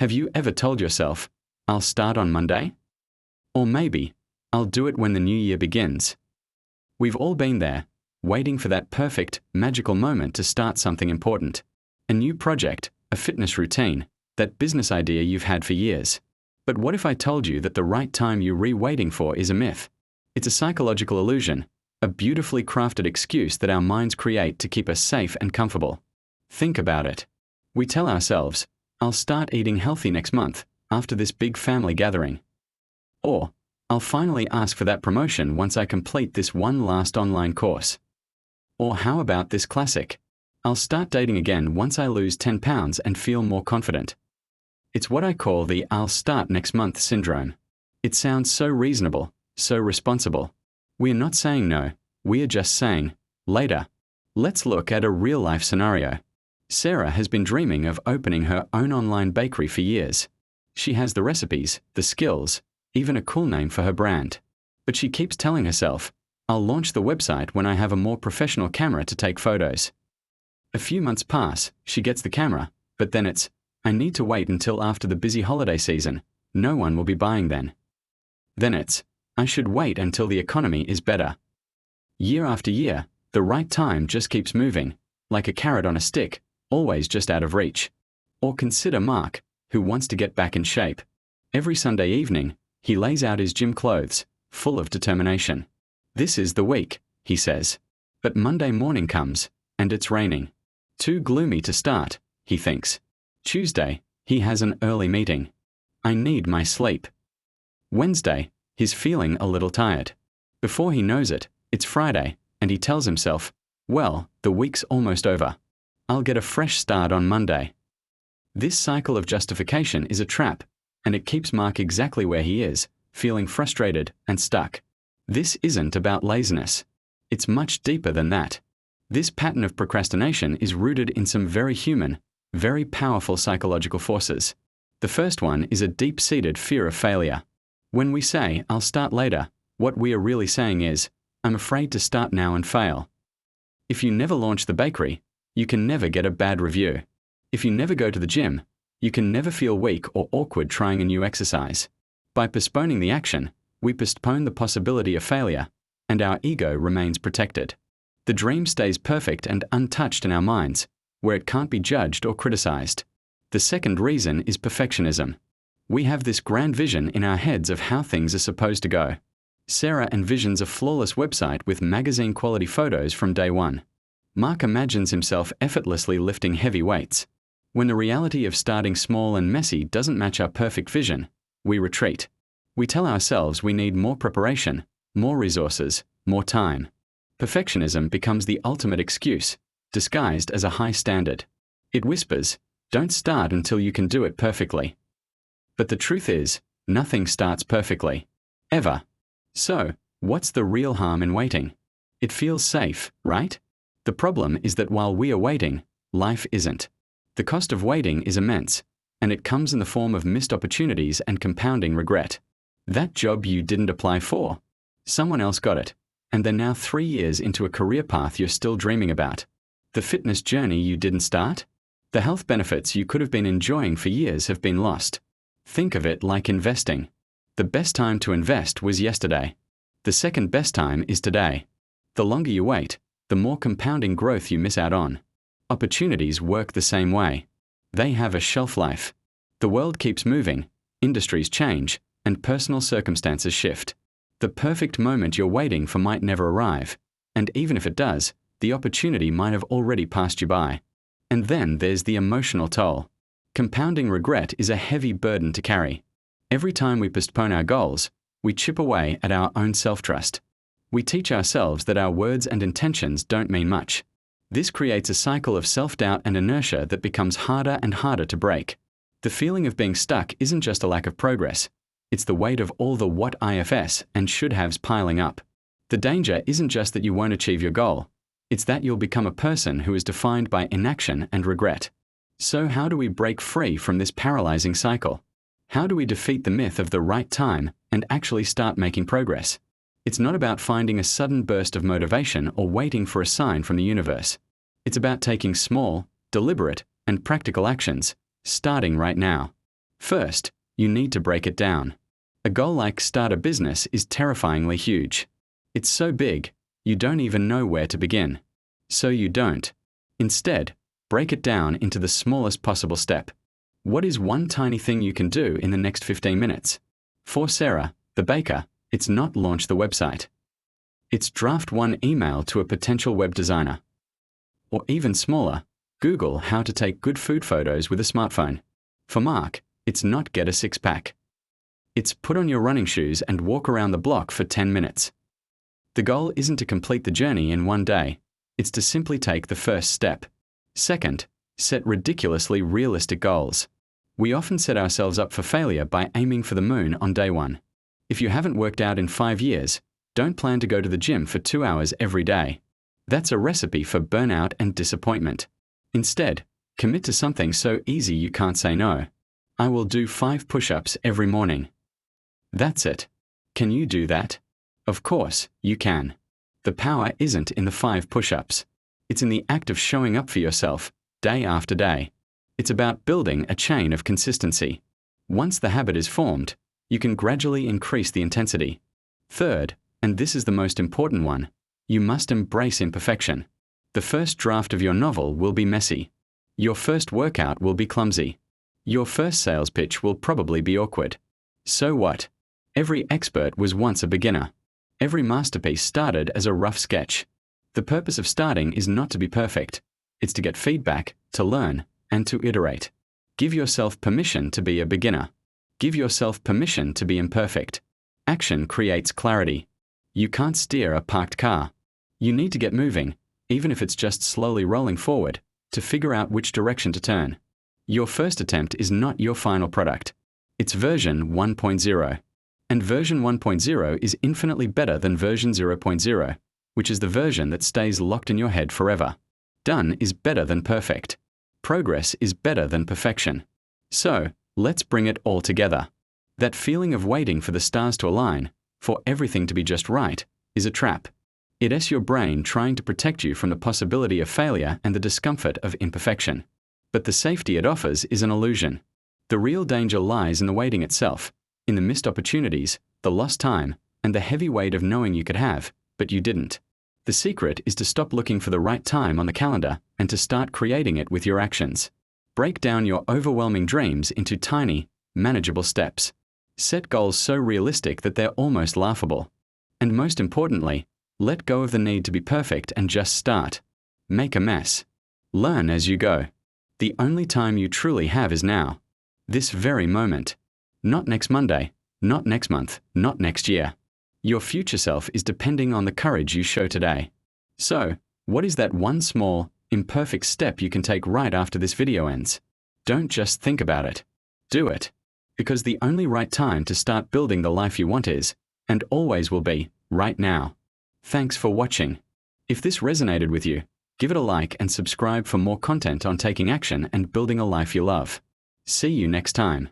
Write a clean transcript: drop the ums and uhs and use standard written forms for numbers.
Have you ever told yourself, I'll start on Monday? Or maybe, I'll do it when the new year begins. We've all been there, waiting for that perfect, magical moment to start something important. A new project, a fitness routine, that business idea you've had for years. But what if I told you that the right time you're waiting for is a myth? It's a psychological illusion, a beautifully crafted excuse that our minds create to keep us safe and comfortable. Think about it. We tell ourselves, I'll start eating healthy next month, after this big family gathering. Or, I'll finally ask for that promotion once I complete this one last online course. Or how about this classic? I'll start dating again once I lose 10 pounds and feel more confident. It's what I call the I'll start next month syndrome. It sounds so reasonable, so responsible. We're not saying no, we're just saying, later. Let's look at a real-life scenario. Sarah has been dreaming of opening her own online bakery for years. She has the recipes, the skills, even a cool name for her brand. But she keeps telling herself, I'll launch the website when I have a more professional camera to take photos. A few months pass, she gets the camera, but then it's, I need to wait until after the busy holiday season, no one will be buying then. Then it's, I should wait until the economy is better. Year after year, the right time just keeps moving, like a carrot on a stick, always just out of reach. Or consider Mark, who wants to get back in shape. Every Sunday evening, he lays out his gym clothes, full of determination. This is the week, he says. But Monday morning comes, and it's raining. Too gloomy to start, he thinks. Tuesday, he has an early meeting. I need my sleep. Wednesday, he's feeling a little tired. Before he knows it, it's Friday, and he tells himself, well, the week's almost over. I'll get a fresh start on Monday. This cycle of justification is a trap, and it keeps Mark exactly where he is, feeling frustrated and stuck. This isn't about laziness. It's much deeper than that. This pattern of procrastination is rooted in some very human, very powerful psychological forces. The first one is a deep-seated fear of failure. When we say, I'll start later, what we are really saying is, I'm afraid to start now and fail. If you never launch the bakery, you can never get a bad review. If you never go to the gym, you can never feel weak or awkward trying a new exercise. By postponing the action, we postpone the possibility of failure, and our ego remains protected. The dream stays perfect and untouched in our minds, where it can't be judged or criticized. The second reason is perfectionism. We have this grand vision in our heads of how things are supposed to go. Sarah envisions a flawless website with magazine-quality photos from day one. Mark imagines himself effortlessly lifting heavy weights. When the reality of starting small and messy doesn't match our perfect vision, we retreat. We tell ourselves we need more preparation, more resources, more time. Perfectionism becomes the ultimate excuse, disguised as a high standard. It whispers, don't start until you can do it perfectly. But the truth is, nothing starts perfectly. Ever. So, what's the real harm in waiting? It feels safe, right? The problem is that while we are waiting, life isn't. The cost of waiting is immense, and it comes in the form of missed opportunities and compounding regret. That job you didn't apply for. Someone else got it, and they're now 3 years into a career path you're still dreaming about. The fitness journey you didn't start? The health benefits you could have been enjoying for years have been lost. Think of it like investing. The best time to invest was yesterday. The second best time is today. The longer you wait, the more compounding growth you miss out on. Opportunities work the same way. They have a shelf life. The world keeps moving, industries change, and personal circumstances shift. The perfect moment you're waiting for might never arrive, and even if it does, the opportunity might have already passed you by. And then there's the emotional toll. Compounding regret is a heavy burden to carry. Every time we postpone our goals, we chip away at our own self-trust. We teach ourselves that our words and intentions don't mean much. This creates a cycle of self-doubt and inertia that becomes harder and harder to break. The feeling of being stuck isn't just a lack of progress. It's the weight of all the what ifs and should-haves piling up. The danger isn't just that you won't achieve your goal. It's that you'll become a person who is defined by inaction and regret. So how do we break free from this paralyzing cycle? How do we defeat the myth of the right time and actually start making progress? It's not about finding a sudden burst of motivation or waiting for a sign from the universe. It's about taking small, deliberate, and practical actions, starting right now. First, you need to break it down. A goal like start a business is terrifyingly huge. It's so big, you don't even know where to begin. So you don't. Instead, break it down into the smallest possible step. What is one tiny thing you can do in the next 15 minutes? For Sarah, the baker, it's not launch the website. It's draft one email to a potential web designer. Or even smaller, Google how to take good food photos with a smartphone. For Mark, it's not get a six-pack. It's put on your running shoes and walk around the block for 10 minutes. The goal isn't to complete the journey in one day. It's to simply take the first step. Second, set ridiculously realistic goals. We often set ourselves up for failure by aiming for the moon on day one. If you haven't worked out in 5 years, don't plan to go to the gym for 2 hours every day. That's a recipe for burnout and disappointment. Instead, commit to something so easy you can't say no. I will do 5 push-ups every morning. That's it. Can you do that? Of course, you can. The power isn't in the 5 push-ups. It's in the act of showing up for yourself, day after day. It's about building a chain of consistency. Once the habit is formed, you can gradually increase the intensity. Third, and this is the most important one, you must embrace imperfection. The first draft of your novel will be messy. Your first workout will be clumsy. Your first sales pitch will probably be awkward. So what? Every expert was once a beginner. Every masterpiece started as a rough sketch. The purpose of starting is not to be perfect. It's to get feedback, to learn, and to iterate. Give yourself permission to be a beginner. Give yourself permission to be imperfect. Action creates clarity. You can't steer a parked car. You need to get moving, even if it's just slowly rolling forward, to figure out which direction to turn. Your first attempt is not your final product. It's version 1.0. And version 1.0 is infinitely better than version 0.0, which is the version that stays locked in your head forever. Done is better than perfect. Progress is better than perfection. So, let's bring it all together. That feeling of waiting for the stars to align, for everything to be just right, is a trap. It's your brain trying to protect you from the possibility of failure and the discomfort of imperfection. But the safety it offers is an illusion. The real danger lies in the waiting itself, in the missed opportunities, the lost time, and the heavy weight of knowing you could have, but you didn't. The secret is to stop looking for the right time on the calendar and to start creating it with your actions. Break down your overwhelming dreams into tiny, manageable steps. Set goals so realistic that they're almost laughable. And most importantly, let go of the need to be perfect and just start. Make a mess. Learn as you go. The only time you truly have is now. This very moment. Not next Monday, not next month, not next year. Your future self is depending on the courage you show today. So, what is that one small, imperfect step you can take right after this video ends? Don't just think about it. Do it. Because the only right time to start building the life you want is, and always will be, right now. Thanks for watching. If this resonated with you, give it a like and subscribe for more content on taking action and building a life you love. See you next time.